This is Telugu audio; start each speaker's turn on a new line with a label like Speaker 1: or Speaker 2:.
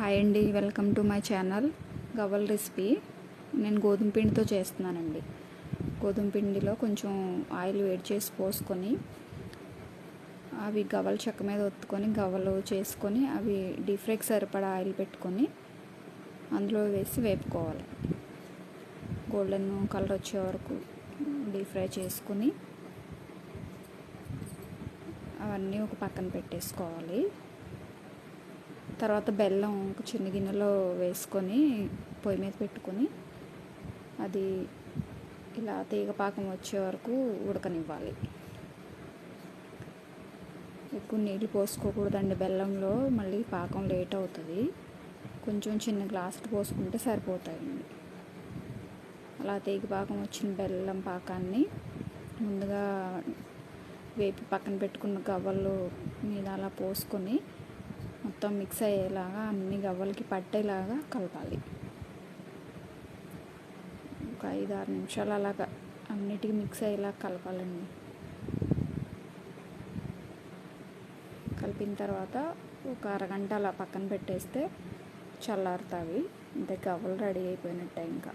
Speaker 1: హాయ్ అండి, వెల్కమ్ టు మై ఛానల్ గవ్వల రెసిపీ. నేను గోధుమ పిండితో చేస్తున్నానండి. గోధుమ పిండిలో కొంచెం ఆయిల్ వేడి చేసి పోసుకొని అవి గవ్వల చెక్క మీద ఒత్తుకొని గవ్వలు చేసుకొని అవి డీప్ ఫ్రైకి సరిపడా ఆయిల్ పెట్టుకొని అందులో వేసి వేపుకోవాలి. గోల్డెన్ కలర్ వచ్చే వరకు డీప్ ఫ్రై చేసుకుని అవన్నీ ఒక పక్కన పెట్టేసుకోవాలి. తర్వాత బెల్లం ఒక చిన్న గిన్నెలో వేసుకొని పొయ్యి మీద పెట్టుకొని అది ఇలా తీగ పాకం వచ్చే వరకు ఉడకనివ్వాలి. ఎక్కువ నీళ్ళు పోసుకోకూడదండి బెల్లంలో, మళ్ళీ పాకం లేట్ అవుతుంది. కొంచెం చిన్న గ్లాసులు పోసుకుంటే సరిపోతాయండి. అలా తీగ పాకం వచ్చిన బెల్లం పాకాన్ని ముందుగా వేపి పక్కన పెట్టుకున్న గవ్వలు మీద అలా పోసుకొని మొత్తం మిక్స్ అయ్యేలాగా అన్ని గవ్వలకి పట్టేలాగా కలపాలి. ఒక 5-6 నిమిషాలు అలాగా అన్నిటికీ మిక్స్ అయ్యేలా కలపాలండి. కలిపిన తర్వాత ఒక అరగంట అలా పక్కన పెట్టేస్తే చల్లారుతాయి. ఇంతే, గవ్వలు రెడీ అయిపోయినట్టే. ఇంకా